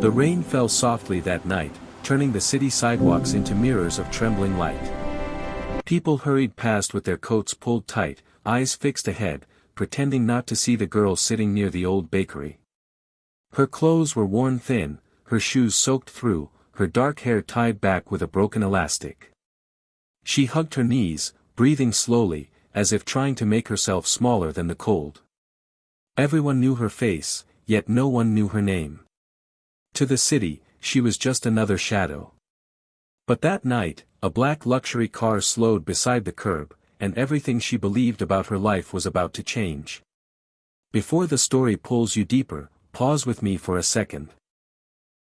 The rain fell softly that night, turning the city sidewalks into mirrors of trembling light. People hurried past with their coats pulled tight, eyes fixed ahead, pretending not to see the girl sitting near the old bakery. Her clothes were worn thin, her shoes soaked through, her dark hair tied back with a broken elastic. She hugged her knees, breathing slowly, as if trying to make herself smaller than the cold. Everyone knew her face, yet no one knew her name. To the city, she was just another shadow. But that night, a black luxury car slowed beside the curb, and everything she believed about her life was about to change. Before the story pulls you deeper, pause with me for a second.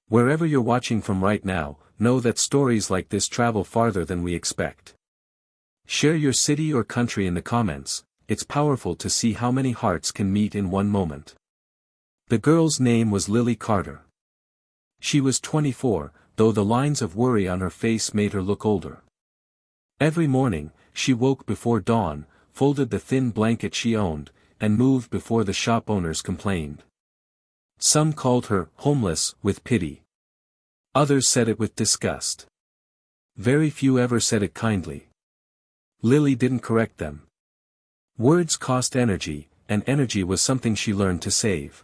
Wherever you're watching from right now, know that stories like this travel farther than we expect. Share your city or country in the comments. It's powerful to see how many hearts can meet in one moment. The girl's name was Lily Carter. She was 24, though the lines of worry on her face made her look older. Every morning, she woke before dawn, folded the thin blanket she owned, and moved before the shop owners complained. Some called her homeless with pity. Others said it with disgust. Very few ever said it kindly. Lily didn't correct them. Words cost energy, and energy was something she learned to save.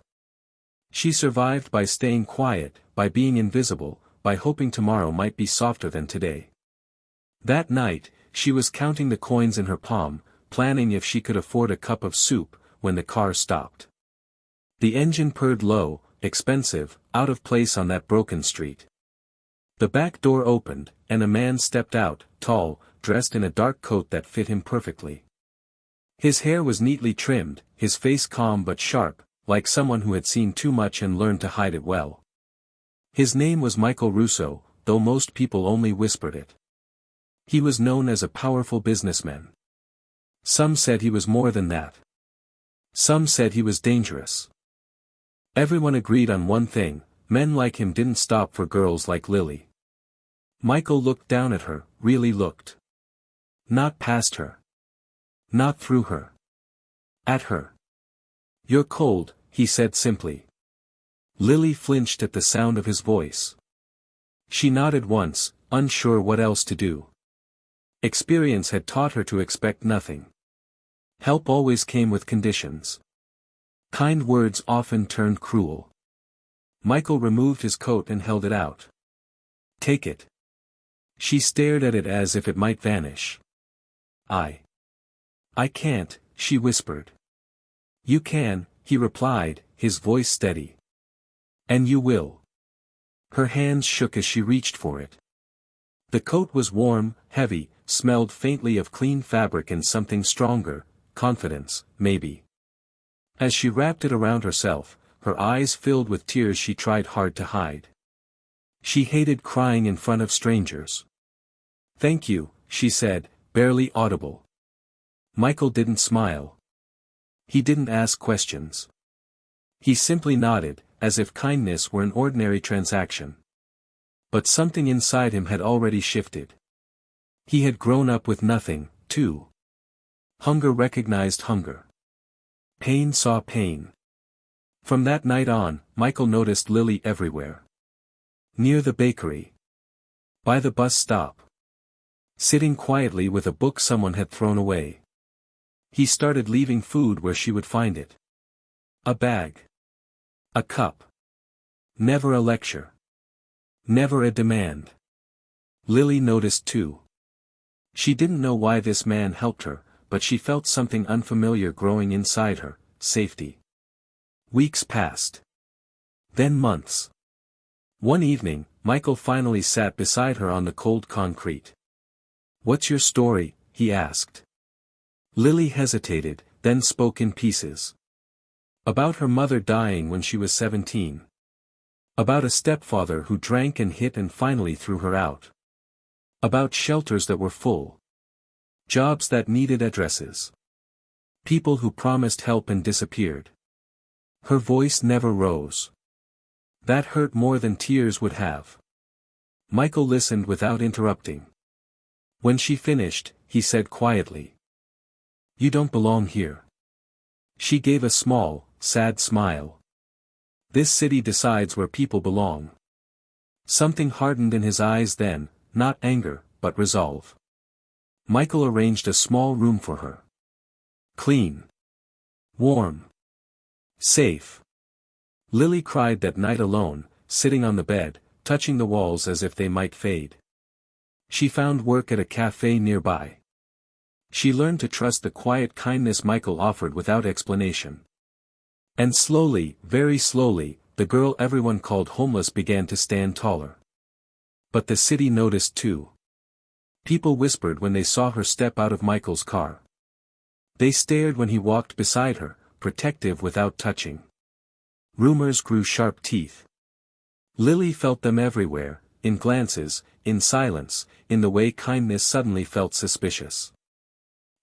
She survived by staying quiet, by being invisible, by hoping tomorrow might be softer than today. That night, she was counting the coins in her palm, planning if she could afford a cup of soup, when the car stopped. The engine purred low, expensive, out of place on that broken street. The back door opened, and a man stepped out, tall, dressed in a dark coat that fit him perfectly. His hair was neatly trimmed, his face calm but sharp, like someone who had seen too much and learned to hide it well. His name was Michael Russo, though most people only whispered it. He was known as a powerful businessman. Some said he was more than that. Some said he was dangerous. Everyone agreed on one thing: men like him didn't stop for girls like Lily. Michael looked down at her, really looked. Not past her. Not through her. At her. "You're cold," he said simply. Lily flinched at the sound of his voice. She nodded once, unsure what else to do. Experience had taught her to expect nothing. Help always came with conditions. Kind words often turned cruel. Michael removed his coat and held it out. "Take it." She stared at it as if it might vanish. I can't," she whispered. "You can," he replied, his voice steady. "And you will." Her hands shook as she reached for it. The coat was warm, heavy, smelled faintly of clean fabric and something stronger, confidence, maybe. As she wrapped it around herself, her eyes filled with tears she tried hard to hide. She hated crying in front of strangers. "Thank you," she said, barely audible. Michael didn't smile. He didn't ask questions. He simply nodded, as if kindness were an ordinary transaction. But something inside him had already shifted. He had grown up with nothing, too. Hunger recognized hunger. Pain saw pain. From that night on, Michael noticed Lily everywhere. Near the bakery. By the bus stop. Sitting quietly with a book someone had thrown away. He started leaving food where she would find it. A bag. A cup. Never a lecture. Never a demand. Lily noticed too. She didn't know why this man helped her, but she felt something unfamiliar growing inside her: safety. Weeks passed. Then months. One evening, Michael finally sat beside her on the cold concrete. "What's your story?" he asked. Lily hesitated, then spoke in pieces. About her mother dying when she was 17. About a stepfather who drank and hit and finally threw her out. About shelters that were full. Jobs that needed addresses. People who promised help and disappeared. Her voice never rose. That hurt more than tears would have. Michael listened without interrupting. When she finished, he said quietly, "You don't belong here." She gave a small, sad smile. "This city decides where people belong." Something hardened in his eyes then, not anger, but resolve. Michael arranged a small room for her. Clean. Warm. Safe. Lily cried that night alone, sitting on the bed, touching the walls as if they might fade. She found work at a cafe nearby. She learned to trust the quiet kindness Michael offered without explanation. And slowly, very slowly, the girl everyone called homeless began to stand taller. But the city noticed too. People whispered when they saw her step out of Michael's car. They stared when he walked beside her, protective without touching. Rumors grew sharp teeth. Lily felt them everywhere, in glances, in silence, in the way kindness suddenly felt suspicious.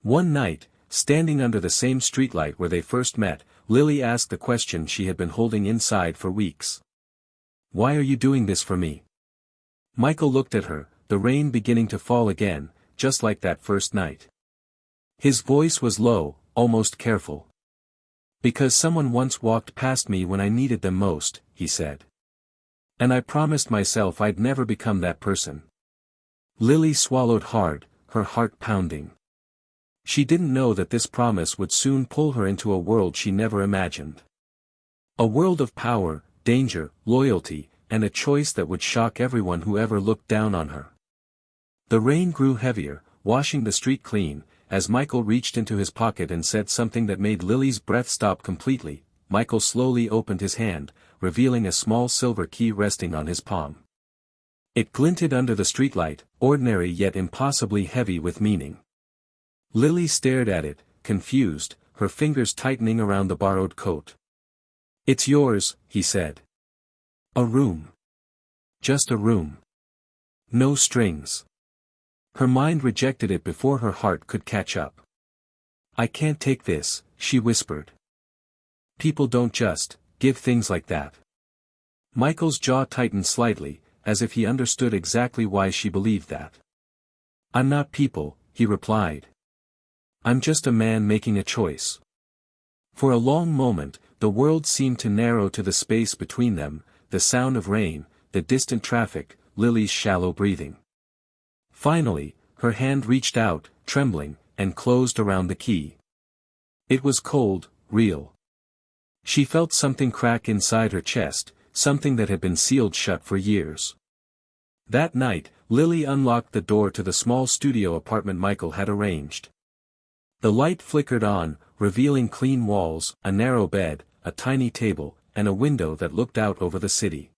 One night, standing under the same streetlight where they first met, Lily asked the question she had been holding inside for weeks. "Why are you doing this for me?" Michael looked at her, the rain beginning to fall again, just like that first night. His voice was low, almost careful. "Because someone once walked past me when I needed them most," he said. "And I promised myself I'd never become that person." Lily swallowed hard, her heart pounding. She didn't know that this promise would soon pull her into a world she never imagined. A world of power, danger, loyalty, and a choice that would shock everyone who ever looked down on her. The rain grew heavier, washing the street clean, as Michael reached into his pocket and said something that made Lily's breath stop completely. Michael slowly opened his hand, revealing a small silver key resting on his palm. It glinted under the streetlight, ordinary yet impossibly heavy with meaning. Lily stared at it, confused, her fingers tightening around the borrowed coat. "It's yours," he said. "A room. Just a room. No strings." Her mind rejected it before her heart could catch up. "I can't take this," she whispered. "People don't just give things like that." Michael's jaw tightened slightly, as if he understood exactly why she believed that. "I'm not people," he replied. "I'm just a man making a choice." For a long moment, the world seemed to narrow to the space between them, the sound of rain, the distant traffic, Lily's shallow breathing. Finally, her hand reached out, trembling, and closed around the key. It was cold, real. She felt something crack inside her chest, something that had been sealed shut for years. That night, Lily unlocked the door to the small studio apartment Michael had arranged. The light flickered on, revealing clean walls, a narrow bed, a tiny table, and a window that looked out over the city.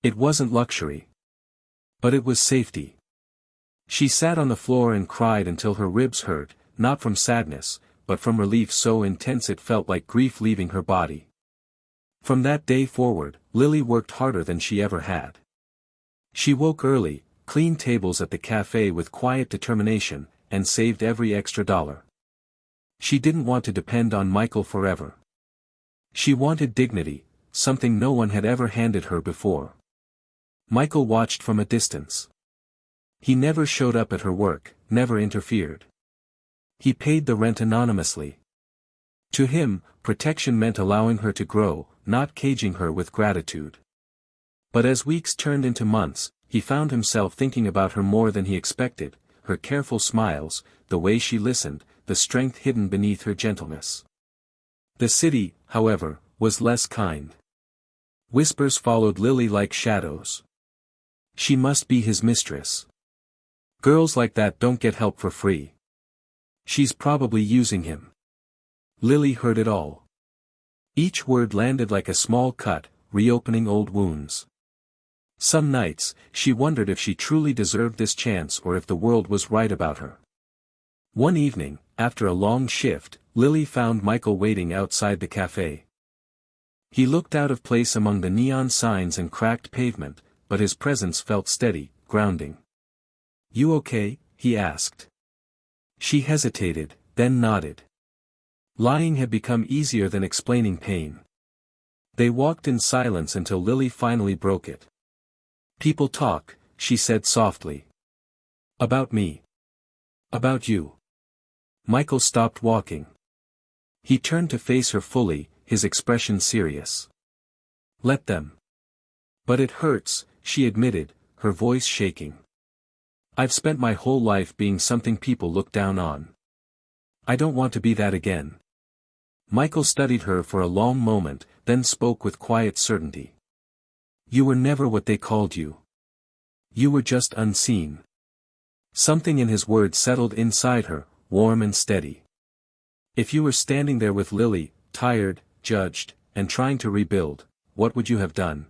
It wasn't luxury. But it was safety. She sat on the floor and cried until her ribs hurt, not from sadness, but from relief so intense it felt like grief leaving her body. From that day forward, Lily worked harder than she ever had. She woke early, cleaned tables at the cafe with quiet determination, and saved every extra dollar. She didn't want to depend on Michael forever. She wanted dignity, something no one had ever handed her before. Michael watched from a distance. He never showed up at her work, never interfered. He paid the rent anonymously. To him, protection meant allowing her to grow, not caging her with gratitude. But as weeks turned into months, he found himself thinking about her more than he expected, her careful smiles, the way she listened, the strength hidden beneath her gentleness. The city, however, was less kind. Whispers followed Lily like shadows. She must be his mistress. Girls like that don't get help for free. She's probably using him. Lily heard it all. Each word landed like a small cut, reopening old wounds. Some nights, she wondered if she truly deserved this chance or if the world was right about her. One evening, after a long shift, Lily found Michael waiting outside the cafe. He looked out of place among the neon signs and cracked pavement, but his presence felt steady, grounding. "You okay?" he asked. She hesitated, then nodded. Lying had become easier than explaining pain. They walked in silence until Lily finally broke it. "People talk," she said softly. "About me. About you." Michael stopped walking. He turned to face her fully, his expression serious. "Let them. But it hurts, she admitted, her voice shaking. I've spent my whole life being something people look down on. I don't want to be that again. Michael studied her for a long moment, then spoke with quiet certainty. You were never what they called you. You were just unseen. Something in his words settled inside her, warm and steady. If you were standing there with Lily, tired, judged, and trying to rebuild, what would you have done?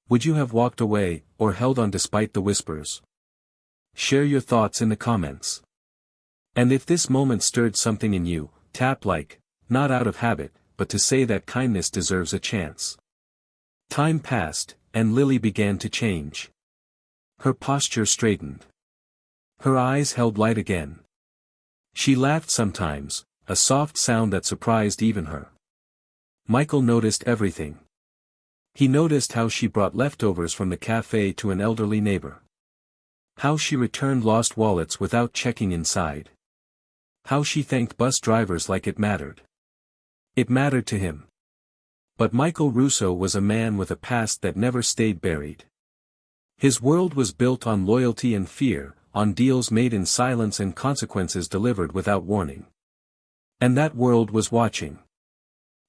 Would you have walked away, or held on despite the whispers? Share your thoughts in the comments. And if this moment stirred something in you, tap like, not out of habit, but to say that kindness deserves a chance. Time passed, and Lily began to change. Her posture straightened. Her eyes held light again. She laughed sometimes, a soft sound that surprised even her. Michael noticed everything. He noticed how she brought leftovers from the cafe to an elderly neighbor. How she returned lost wallets without checking inside. How she thanked bus drivers like it mattered. It mattered to him. But Michael Russo was a man with a past that never stayed buried. His world was built on loyalty and fear, on deals made in silence and consequences delivered without warning. And that world was watching.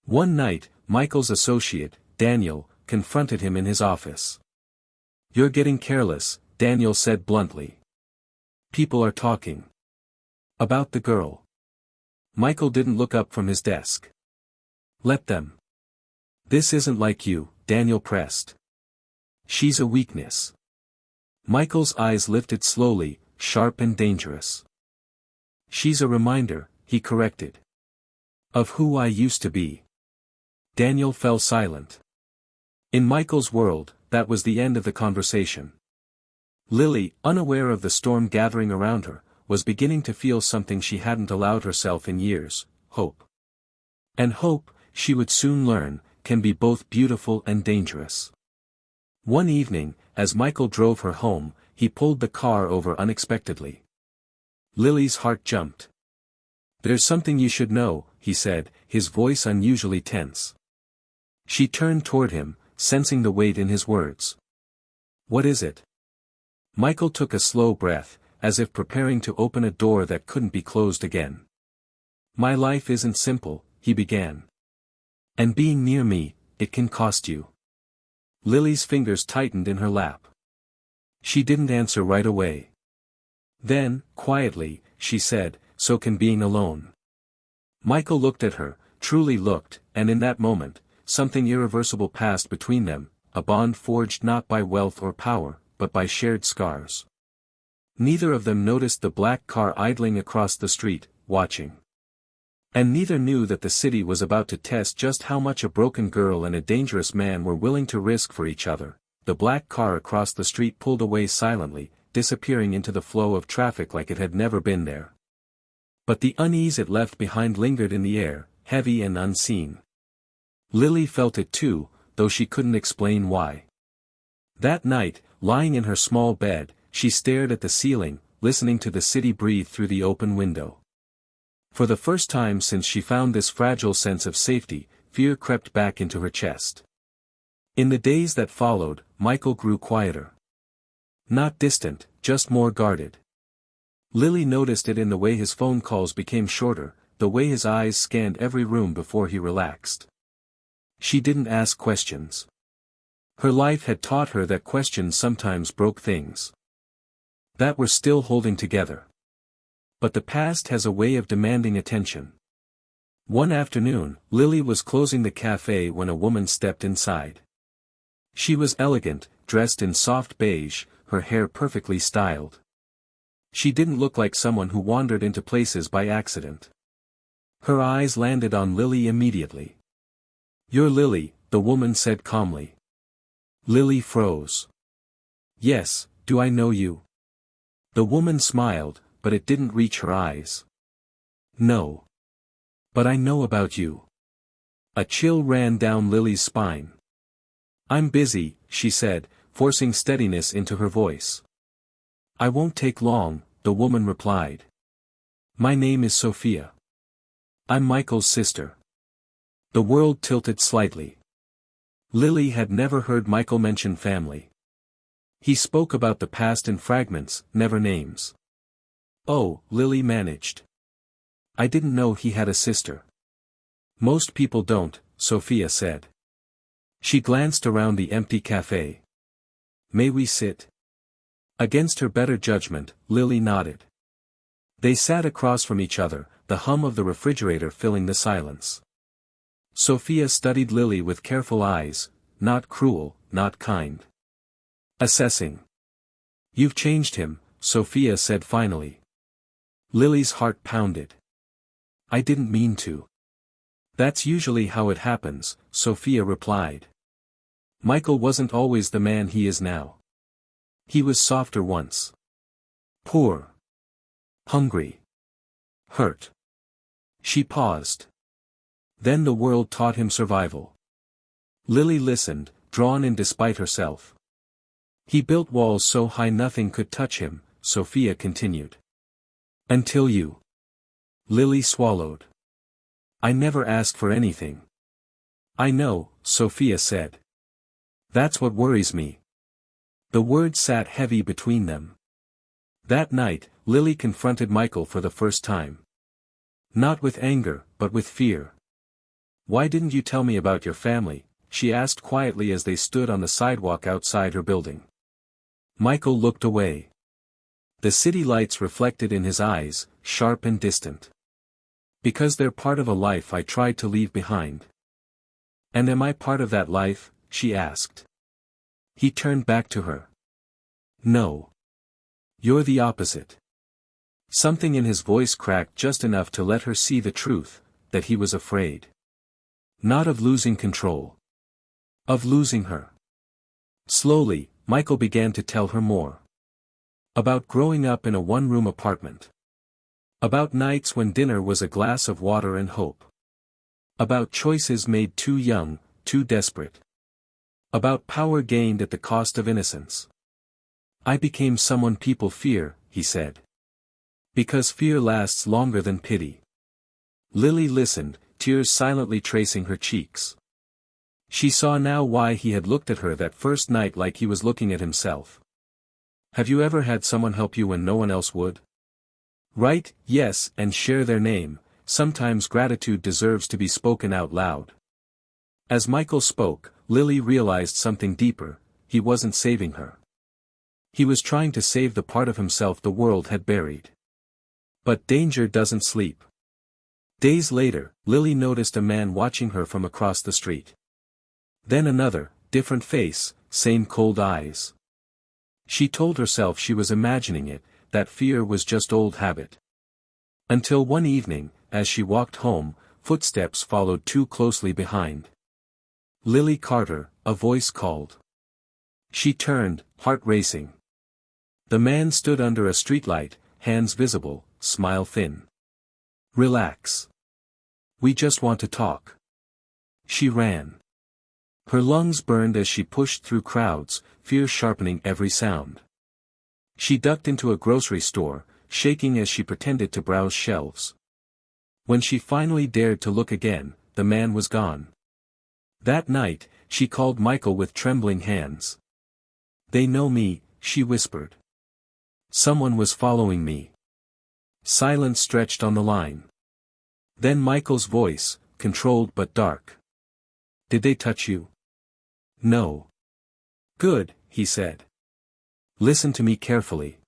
One night, Michael's associate, Daniel, confronted him in his office. You're getting careless, Daniel said bluntly. People are talking. About the girl. Michael didn't look up from his desk. Let them. This isn't like you, Daniel pressed. She's a weakness. Michael's eyes lifted slowly, sharp and dangerous. She's a reminder, he corrected. Of who I used to be. Daniel fell silent. In Michael's world, that was the end of the conversation. Lily, unaware of the storm gathering around her, was beginning to feel something she hadn't allowed herself in years, hope. And hope, she would soon learn, can be both beautiful and dangerous. One evening, as Michael drove her home, he pulled the car over unexpectedly. Lily's heart jumped. There's something you should know, he said, his voice unusually tense. She turned toward him, sensing the weight in his words. What is it? Michael took a slow breath, as if preparing to open a door that couldn't be closed again. My life isn't simple, he began. And being near me, it can cost you. Lily's fingers tightened in her lap. She didn't answer right away. Then, quietly, she said, so can being alone. Michael looked at her, truly looked, and in that moment, something irreversible passed between them, a bond forged not by wealth or power, but by shared scars. Neither of them noticed the black car idling across the street, watching. And neither knew that the city was about to test just how much a broken girl and a dangerous man were willing to risk for each other. The black car across the street pulled away silently, disappearing into the flow of traffic like it had never been there. But the unease it left behind lingered in the air, heavy and unseen. Lily felt it too, though she couldn't explain why. That night, lying in her small bed, she stared at the ceiling, listening to the city breathe through the open window. For the first time since she found this fragile sense of safety, fear crept back into her chest. In the days that followed, Michael grew quieter. Not distant, just more guarded. Lily noticed it in the way his phone calls became shorter, the way his eyes scanned every room before he relaxed. She didn't ask questions. Her life had taught her that questions sometimes broke things that were still holding together. But the past has a way of demanding attention. One afternoon, Lily was closing the cafe when a woman stepped inside. She was elegant, dressed in soft beige, her hair perfectly styled. She didn't look like someone who wandered into places by accident. Her eyes landed on Lily immediately. You're Lily, the woman said calmly. Lily froze. Yes, do I know you? The woman smiled, but it didn't reach her eyes. No. But I know about you. A chill ran down Lily's spine. I'm busy, she said, forcing steadiness into her voice. I won't take long, the woman replied. My name is Sophia. I'm Michael's sister. The world tilted slightly. Lily had never heard Michael mention family. He spoke about the past in fragments, never names. "Oh," Lily managed. "I didn't know he had a sister." "Most people don't," Sophia said. She glanced around the empty cafe. "May we sit?" Against her better judgment, Lily nodded. They sat across from each other, the hum of the refrigerator filling the silence. Sophia studied Lily with careful eyes, not cruel, not kind. Assessing. "You've changed him," Sophia said finally. Lily's heart pounded. "I didn't mean to." "That's usually how it happens," Sophia replied. "Michael wasn't always the man he is now. He was softer once. Poor. Hungry. Hurt." She paused. "Then the world taught him survival." Lily listened, drawn in despite herself. "He built walls so high nothing could touch him," Sophia continued. "Until you." Lily swallowed. "I never asked for anything." "I know," Sophia said. "That's what worries me." The words sat heavy between them. That night, Lily confronted Michael for the first time. Not with anger, but with fear. "Why didn't you tell me about your family?" she asked quietly as they stood on the sidewalk outside her building. Michael looked away. The city lights reflected in his eyes, sharp and distant. "Because they're part of a life I tried to leave behind." "And am I part of that life?" she asked. He turned back to her. "No. You're the opposite." Something in his voice cracked just enough to let her see the truth, that he was afraid. Not of losing control. Of losing her. Slowly, Michael began to tell her more. About growing up in a one-room apartment. About nights when dinner was a glass of water and hope. About choices made too young, too desperate. About power gained at the cost of innocence. "I became someone people fear," he said. "Because fear lasts longer than pity." Lily listened, tears silently tracing her cheeks. She saw now why he had looked at her that first night like he was looking at himself. "Have you ever had someone help you when no one else would?" "Right, yes, and share their name. Sometimes gratitude deserves to be spoken out loud." As Michael spoke, Lily realized something deeper: he wasn't saving her. He was trying to save the part of himself the world had buried. But danger doesn't sleep. Days later, Lily noticed a man watching her from across the street. Then another, different face, same cold eyes. She told herself she was imagining it, that fear was just old habit. Until one evening, as she walked home, footsteps followed too closely behind. "Lily Carter," a voice called. She turned, heart racing. The man stood under a streetlight, hands visible, smile thin. "Relax. We just want to talk." She ran. Her lungs burned as she pushed through crowds, fear sharpening every sound. She ducked into a grocery store, shaking as she pretended to browse shelves. When she finally dared to look again, the man was gone. That night, she called Michael with trembling hands. "They know me," she whispered. "Someone was following me." Silence stretched on the line. Then Michael's voice, controlled but dark. "Did they touch you?" "No." "Good," he said. "Listen to me carefully.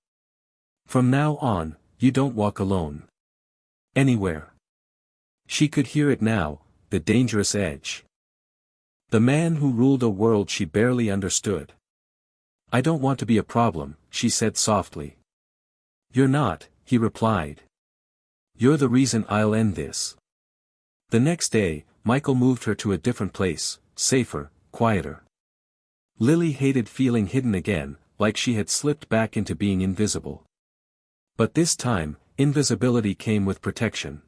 From now on, you don't walk alone. Anywhere." She could hear it now, the dangerous edge. The man who ruled a world she barely understood. "I don't want to be a problem," she said softly. "You're not," he replied. "You're the reason I'll end this." The next day, Michael moved her to a different place, safer, quieter. Lily hated feeling hidden again, like she had slipped back into being invisible. But this time, invisibility came with protection.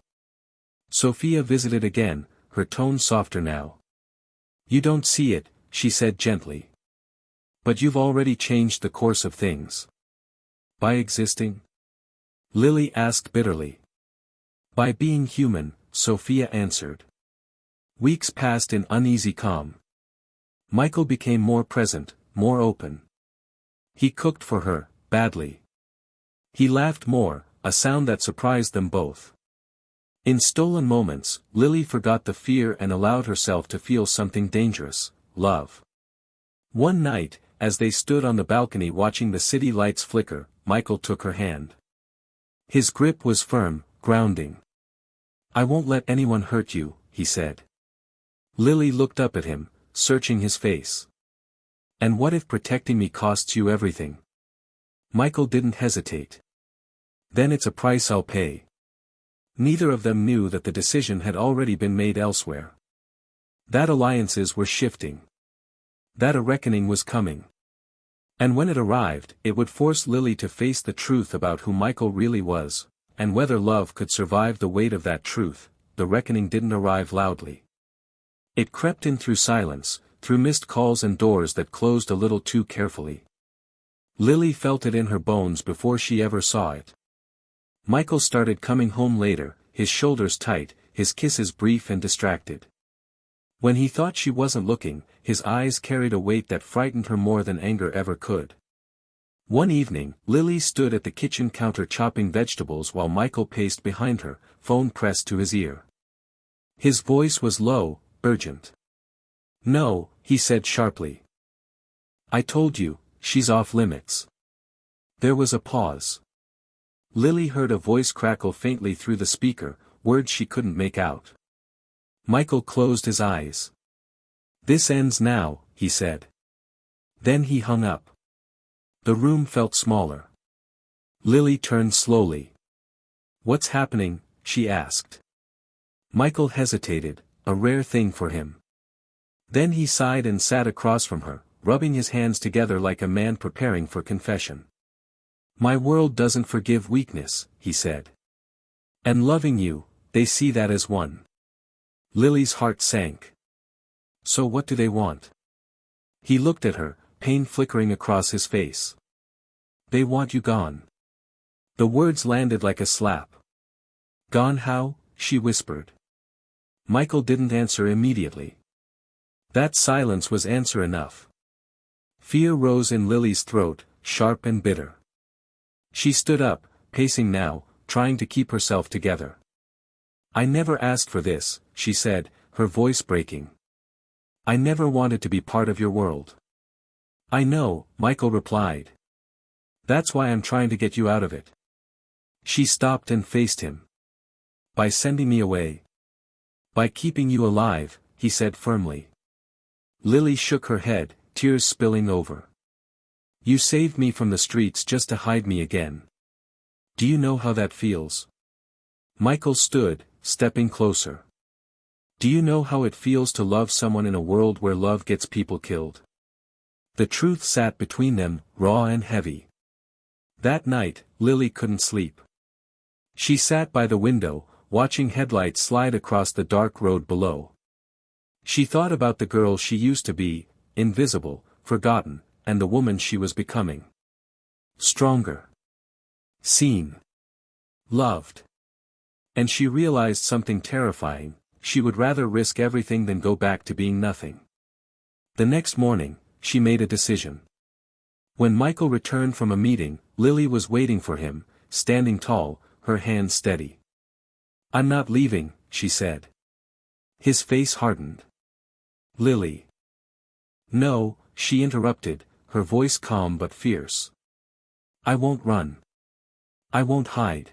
Sophia visited again, her tone softer now. "You don't see it," she said gently. "But you've already changed the course of things." "By existing?" Lily asked bitterly. "By being human," Sophia answered. Weeks passed in uneasy calm. Michael became more present, more open. He cooked for her, badly. He laughed more, a sound that surprised them both. In stolen moments, Lily forgot the fear and allowed herself to feel something dangerous, love. One night, as they stood on the balcony watching the city lights flicker, Michael took her hand. His grip was firm, grounding. "I won't let anyone hurt you," he said. Lily looked up at him, searching his face. "And what if protecting me costs you everything?" Michael didn't hesitate. "Then it's a price I'll pay." Neither of them knew that the decision had already been made elsewhere. That alliances were shifting. That a reckoning was coming. And when it arrived, it would force Lily to face the truth about who Michael really was, and whether love could survive the weight of that truth. The reckoning didn't arrive loudly. It crept in through silence, through missed calls and doors that closed a little too carefully. Lily felt it in her bones before she ever saw it. Michael started coming home later, his shoulders tight, his kisses brief and distracted. When he thought she wasn't looking, his eyes carried a weight that frightened her more than anger ever could. One evening, Lily stood at the kitchen counter chopping vegetables while Michael paced behind her, phone pressed to his ear. His voice was low, urgent. "No," he said sharply. "I told you, she's off limits." There was a pause. Lily heard a voice crackle faintly through the speaker, words she couldn't make out. Michael closed his eyes. "This ends now," he said. Then he hung up. The room felt smaller. Lily turned slowly. "What's happening?" she asked. Michael hesitated, a rare thing for him. Then he sighed and sat across from her, rubbing his hands together like a man preparing for confession. "My world doesn't forgive weakness," he said. "And loving you, they see that as one." Lily's heart sank. "So what do they want?" He looked at her, pain flickering across his face. "They want you gone." The words landed like a slap. "Gone how?" she whispered. Michael didn't answer immediately. That silence was answer enough. Fear rose in Lily's throat, sharp and bitter. She stood up, pacing now, trying to keep herself together. "I never asked for this," she said, her voice breaking. "I never wanted to be part of your world." "I know," Michael replied. "That's why I'm trying to get you out of it." She stopped and faced him. "By sending me away. By keeping you alive," he said firmly. Lily shook her head, tears spilling over. "You saved me from the streets just to hide me again. Do you know how that feels?" Michael stood, stepping closer. "Do you know how it feels to love someone in a world where love gets people killed?" The truth sat between them, raw and heavy. That night, Lily couldn't sleep. She sat by the window, watching headlights slide across the dark road below. She thought about the girl she used to be, invisible, forgotten, and the woman she was becoming. Stronger. Seen. Loved. And she realized something terrifying: she would rather risk everything than go back to being nothing. The next morning, she made a decision. When Michael returned from a meeting, Lily was waiting for him, standing tall, her hand steady. "I'm not leaving," she said. His face hardened. "Lily." "No," she interrupted, her voice calm but fierce. "I won't run. I won't hide.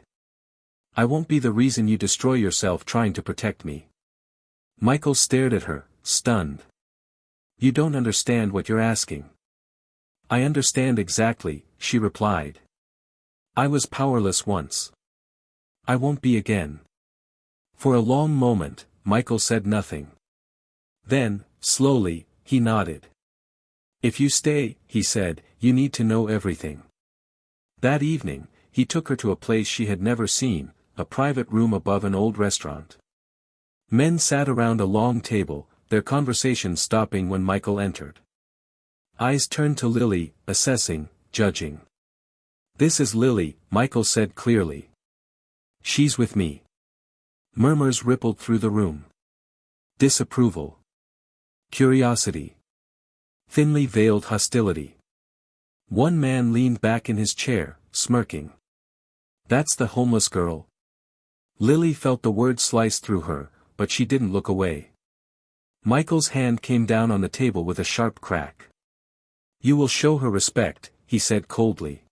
I won't be the reason you destroy yourself trying to protect me." Michael stared at her, stunned. "You don't understand what you're asking." "I understand exactly," she replied. "I was powerless once. I won't be again." For a long moment, Michael said nothing. Then, slowly, he nodded. "If you stay," he said, "you need to know everything." That evening, he took her to a place she had never seen, a private room above an old restaurant. Men sat around a long table, their conversation stopping when Michael entered. Eyes turned to Lily, assessing, judging. "This is Lily," Michael said clearly. "She's with me." Murmurs rippled through the room. Disapproval. Curiosity. thinly veiled hostility. One man leaned back in his chair, smirking. "That's the homeless girl." Lily felt the word slice through her, but she didn't look away. Michael's hand came down on the table with a sharp crack. "You will show her respect," he said coldly.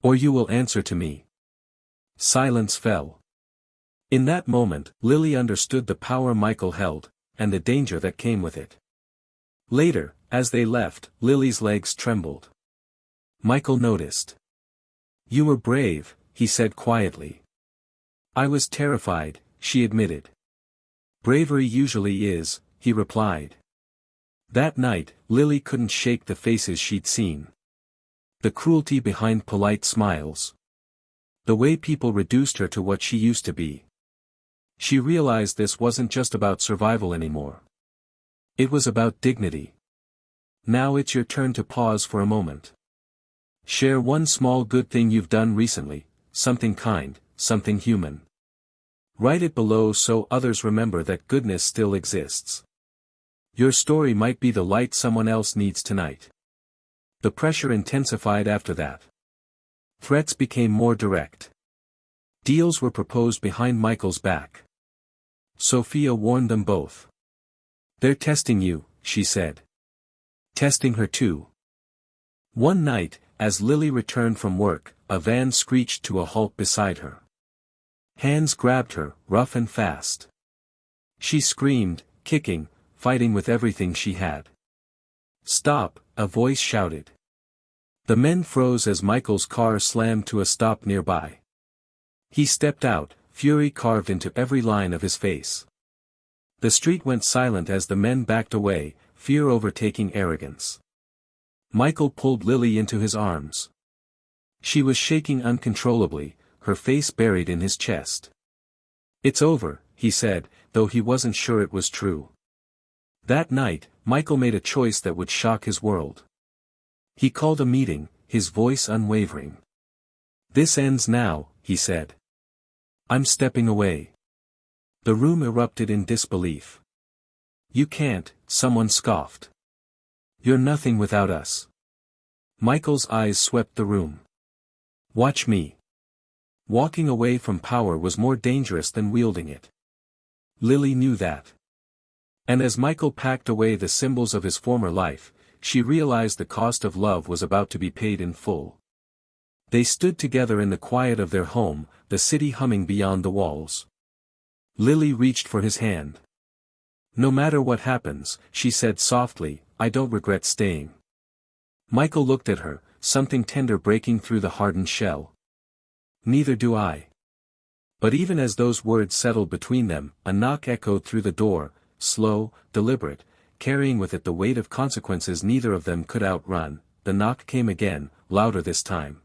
"Or you will answer to me." Silence fell. In that moment, Lily understood the power Michael held, and the danger that came with it. Later, as they left, Lily's legs trembled. Michael noticed. "You were brave," he said quietly. "I was terrified," she admitted. "Bravery usually is," he replied. That night, Lily couldn't shake the faces she'd seen. The cruelty behind polite smiles. The way people reduced her to what she used to be. She realized this wasn't just about survival anymore. It was about dignity. Now it's your turn to pause for a moment. Share one small good thing you've done recently, something kind, something human. Write it below so others remember that goodness still exists. Your story might be the light someone else needs tonight. The pressure intensified after that. Threats became more direct. Deals were proposed behind Michael's back. Sophia warned them both. "They're testing you," she said. Testing her too. One night, as Lily returned from work, a van screeched to a halt beside her. Hands grabbed her, rough and fast. She screamed, kicking, fighting with everything she had. "Stop," a voice shouted. The men froze as Michael's car slammed to a stop nearby. He stepped out, fury carved into every line of his face. The street went silent as the men backed away, fear overtaking arrogance. Michael pulled Lily into his arms. She was shaking uncontrollably, her face buried in his chest. "It's over," he said, though he wasn't sure it was true. That night, Michael made a choice that would shock his world. He called a meeting, his voice unwavering. "This ends now," he said. "I'm stepping away." The room erupted in disbelief. "You can't," someone scoffed. "You're nothing without us." Michael's eyes swept the room. "Watch me." Walking away from power was more dangerous than wielding it. Lily knew that. And as Michael packed away the symbols of his former life, she realized the cost of love was about to be paid in full. They stood together in the quiet of their home, the city humming beyond the walls. Lily reached for his hand. "No matter what happens," she said softly, "I don't regret staying." Michael looked at her, something tender breaking through the hardened shell. "Neither do I." But even as those words settled between them, a knock echoed through the door, slow, deliberate, carrying with it the weight of consequences neither of them could outrun. The knock came again, louder this time.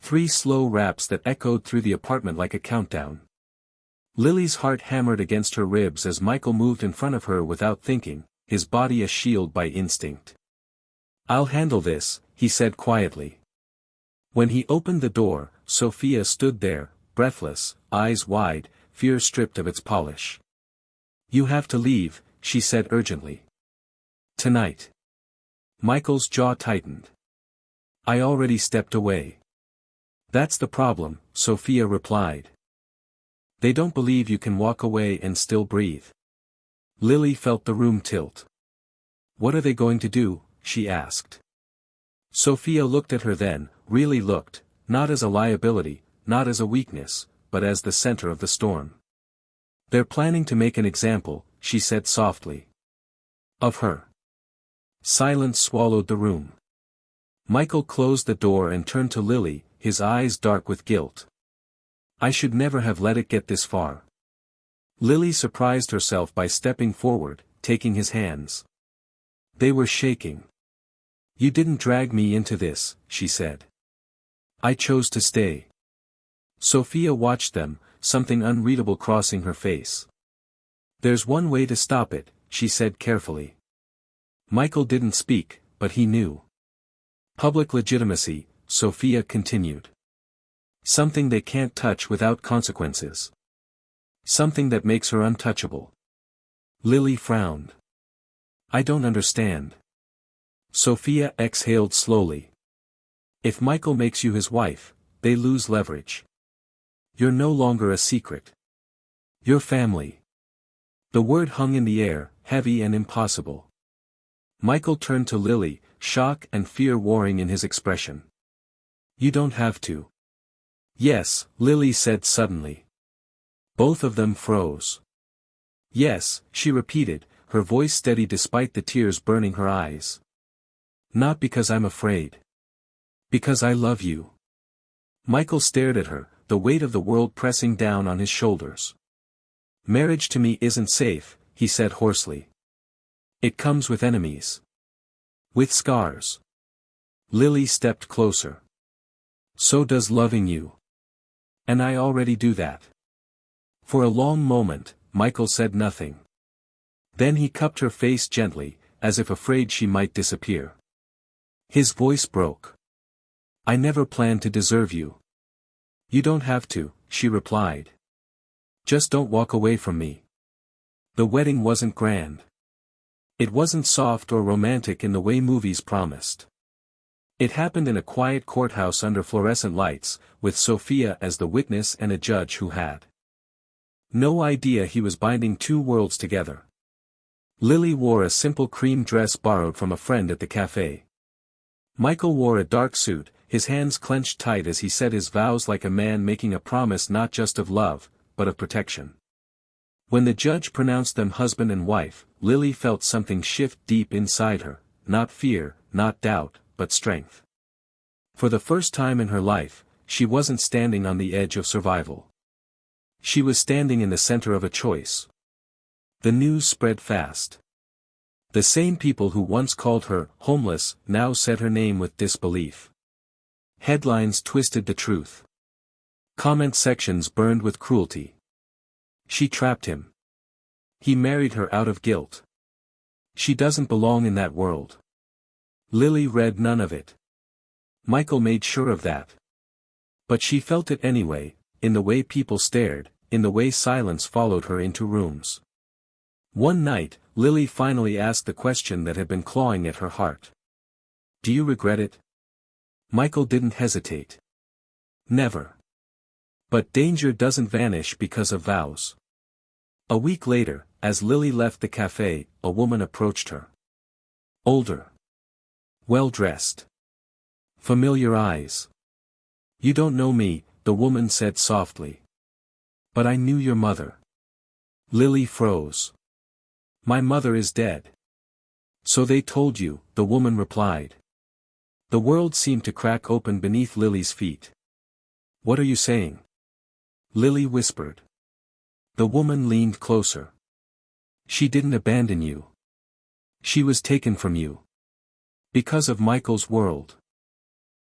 3 slow raps that echoed through the apartment like a countdown. Lily's heart hammered against her ribs as Michael moved in front of her without thinking, his body a shield by instinct. "I'll handle this," he said quietly. When he opened the door, Sophia stood there, breathless, eyes wide, fear stripped of its polish. "You have to leave," she said urgently. "Tonight." Michael's jaw tightened. "I already stepped away." "That's the problem," Sophia replied. "They don't believe you can walk away and still breathe." Lily felt the room tilt. "What are they going to do?" she asked. Sophia looked at her then, really looked, not as a liability, not as a weakness, but as the center of the storm. "They're planning to make an example," she said softly. "Of her." Silence swallowed the room. Michael closed the door and turned to Lily, his eyes dark with guilt. "I should never have let it get this far." Lily surprised herself by stepping forward, taking his hands. They were shaking. "You didn't drag me into this," she said. "I chose to stay." Sophia watched them, something unreadable crossing her face. "There's one way to stop it," she said carefully. Michael didn't speak, but he knew. "Public legitimacy," Sophia continued. "Something they can't touch without consequences. Something that makes her untouchable." Lily frowned. "I don't understand." Sophia exhaled slowly. If Michael makes you his wife, they lose leverage. You're no longer a secret. You're family. The word hung in the air, heavy and impossible. Michael turned to Lily, shock and fear warring in his expression. You don't have to. Yes, Lily said suddenly. Both of them froze. Yes, she repeated, her voice steady despite the tears burning her eyes. Not because I'm afraid. Because I love you. Michael stared at her, the weight of the world pressing down on his shoulders. Marriage to me isn't safe, he said hoarsely. It comes with enemies. With scars. Lily stepped closer. So does loving you. And I already do that. For a long moment, Michael said nothing. Then he cupped her face gently, as if afraid she might disappear. His voice broke. I never planned to deserve you. You don't have to, she replied. Just don't walk away from me. The wedding wasn't grand. It wasn't soft or romantic in the way movies promised. It happened in a quiet courthouse under fluorescent lights, with Sophia as the witness and a judge who had no idea he was binding two worlds together. Lily wore a simple cream dress borrowed from a friend at the cafe. Michael wore a dark suit, his hands clenched tight as he said his vows like a man making a promise not just of love, but of protection. When the judge pronounced them husband and wife, Lily felt something shift deep inside her, not fear, not doubt, but strength. For the first time in her life, she wasn't standing on the edge of survival. She was standing in the center of a choice. The news spread fast. The same people who once called her homeless now said her name with disbelief. Headlines twisted the truth. Comment sections burned with cruelty. She trapped him. He married her out of guilt. She doesn't belong in that world. Lily read none of it. Michael made sure of that. But she felt it anyway, in the way people stared, in the way silence followed her into rooms. One night, Lily finally asked the question that had been clawing at her heart. Do you regret it? Michael didn't hesitate. Never. But danger doesn't vanish because of vows. A week later, as Lily left the cafe, a woman approached her. Older. Well-dressed. Familiar eyes. You don't know me, the woman said softly. But I knew your mother. Lily froze. My mother is dead. So they told you, the woman replied. The world seemed to crack open beneath Lily's feet. What are you saying? Lily whispered. The woman leaned closer. She didn't abandon you. She was taken from you. Because of Michael's world.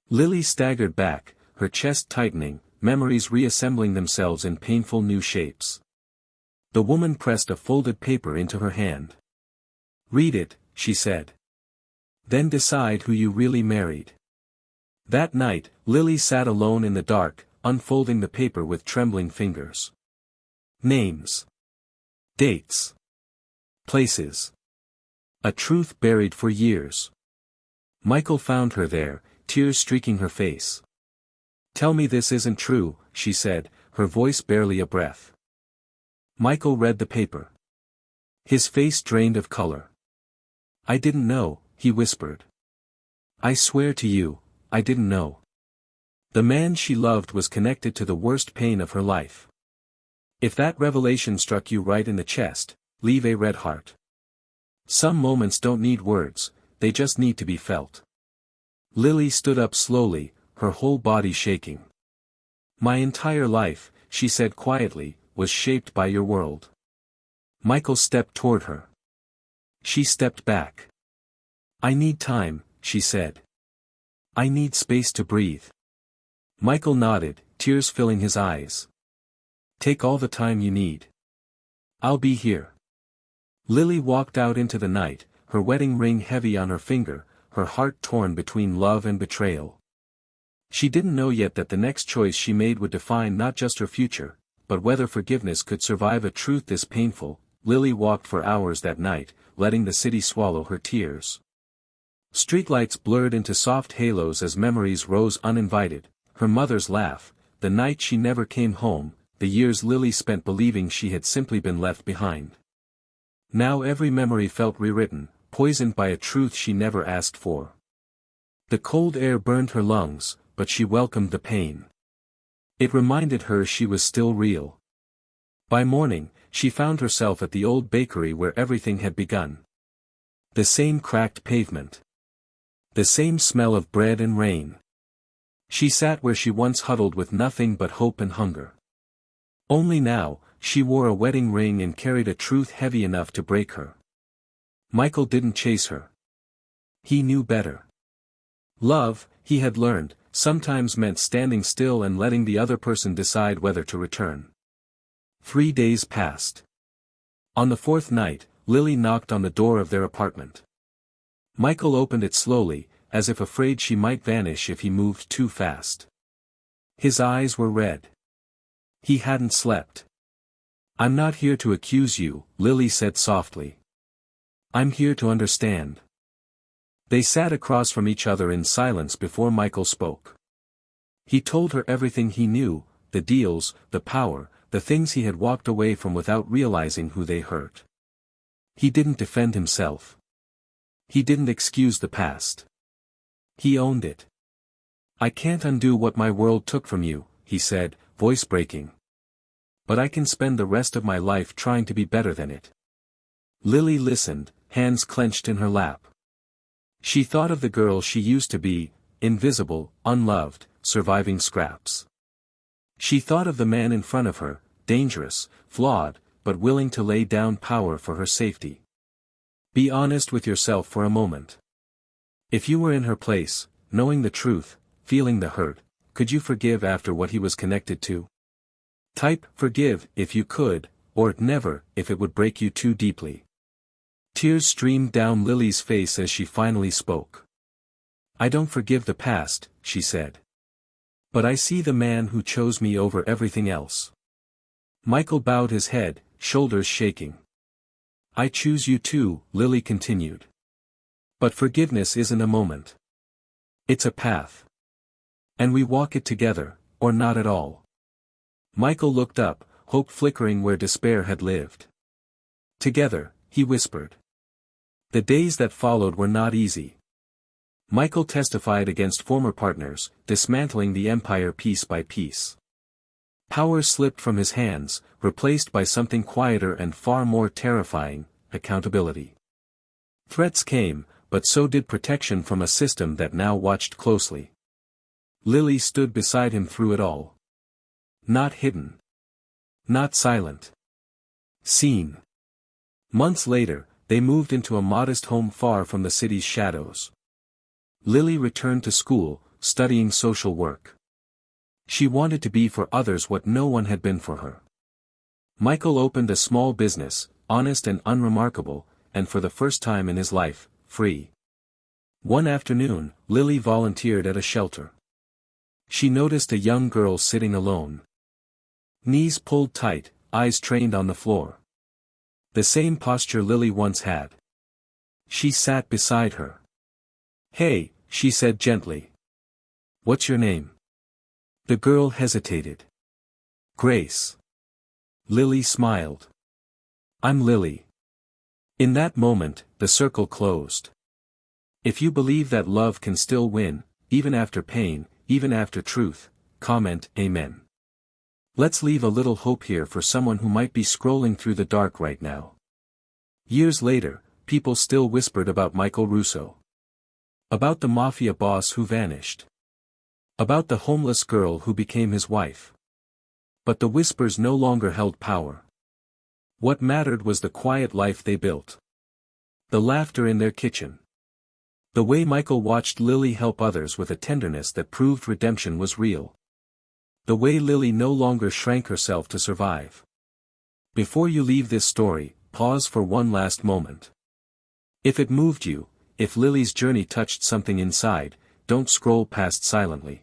Lily staggered back, her chest tightening, memories reassembling themselves in painful new shapes. The woman pressed a folded paper into her hand. Read it, she said. Then decide who you really married. That night, Lily sat alone in the dark, unfolding the paper with trembling fingers. Names. Dates. Places. A truth buried for years. Michael found her there, tears streaking her face. Tell me this isn't true, she said, her voice barely a breath. Michael read the paper. His face drained of color. I didn't know, he whispered. I swear to you, I didn't know. The man she loved was connected to the worst pain of her life. If that revelation struck you right in the chest, leave a red heart. Some moments don't need words, they just need to be felt. Lily stood up slowly, her whole body shaking. My entire life, she said quietly, was shaped by your world. Michael stepped toward her. She stepped back. I need time, she said. I need space to breathe. Michael nodded, tears filling his eyes. Take all the time you need. I'll be here. Lily walked out into the night, her wedding ring heavy on her finger, her heart torn between love and betrayal. She didn't know yet that the next choice she made would define not just her future, but whether forgiveness could survive a truth this painful. Lily walked for hours that night, letting the city swallow her tears. Streetlights blurred into soft halos as memories rose uninvited, her mother's laugh, the night she never came home, the years Lily spent believing she had simply been left behind. Now every memory felt rewritten, poisoned by a truth she never asked for. The cold air burned her lungs, but she welcomed the pain. It reminded her she was still real. By morning, she found herself at the old bakery where everything had begun. The same cracked pavement. The same smell of bread and rain. She sat where she once huddled with nothing but hope and hunger. Only now, she wore a wedding ring and carried a truth heavy enough to break her. Michael didn't chase her. He knew better. Love, he had learned, sometimes meant standing still and letting the other person decide whether to return. 3 days passed. On the 4th night, Lily knocked on the door of their apartment. Michael opened it slowly, as if afraid she might vanish if he moved too fast. His eyes were red. He hadn't slept. "I'm not here to accuse you," Lily said softly. "I'm here to understand." They sat across from each other in silence before Michael spoke. He told her everything he knew, the deals, the power, the things he had walked away from without realizing who they hurt. He didn't defend himself. He didn't excuse the past. He owned it. "I can't undo what my world took from you," he said, voice breaking. "But I can spend the rest of my life trying to be better than it." Lily listened, hands clenched in her lap. She thought of the girl she used to be, invisible, unloved, surviving scraps. She thought of the man in front of her, dangerous, flawed, but willing to lay down power for her safety. Be honest with yourself for a moment. If you were in her place, knowing the truth, feeling the hurt, could you forgive after what he was connected to? Type "forgive" if you could, or "never" if it would break you too deeply. Tears streamed down Lily's face as she finally spoke. "I don't forgive the past," she said. "But I see the man who chose me over everything else." Michael bowed his head, shoulders shaking. "I choose you too," Lily continued. "But forgiveness isn't a moment. It's a path. And we walk it together, or not at all." Michael looked up, hope flickering where despair had lived. "Together," he whispered. The days that followed were not easy. Michael testified against former partners, dismantling the empire piece by piece. Power slipped from his hands, replaced by something quieter and far more terrifying: accountability. Threats came, but so did protection from a system that now watched closely. Lily stood beside him through it all. Not hidden. Not silent. Seen. Months later, they moved into a modest home far from the city's shadows. Lily returned to school, studying social work. She wanted to be for others what no one had been for her. Michael opened a small business, honest and unremarkable, and for the first time in his life, free. One afternoon, Lily volunteered at a shelter. She noticed a young girl sitting alone. Knees pulled tight, eyes trained on the floor. The same posture Lily once had. She sat beside her. "Hey," she said gently. "What's your name?" The girl hesitated. "Grace." Lily smiled. "I'm Lily." In that moment, the circle closed. If you believe that love can still win, even after pain, even after truth, comment "Amen." Let's leave a little hope here for someone who might be scrolling through the dark right now. Years later, people still whispered about Michael Russo. About the mafia boss who vanished. About the homeless girl who became his wife. But the whispers no longer held power. What mattered was the quiet life they built. The laughter in their kitchen. The way Michael watched Lily help others with a tenderness that proved redemption was real. The way Lily no longer shrank herself to survive. Before you leave this story, pause for one last moment. If it moved you, if Lily's journey touched something inside, don't scroll past silently.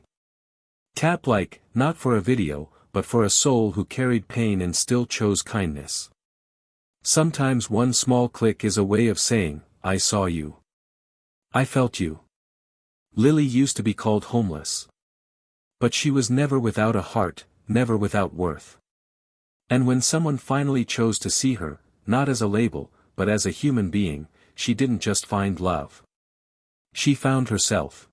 Tap like, not for a video, but for a soul who carried pain and still chose kindness. Sometimes one small click is a way of saying, "I saw you." I felt you. Lily used to be called homeless. But she was never without a heart, never without worth. And when someone finally chose to see her, not as a label, but as a human being, she didn't just find love. She found herself.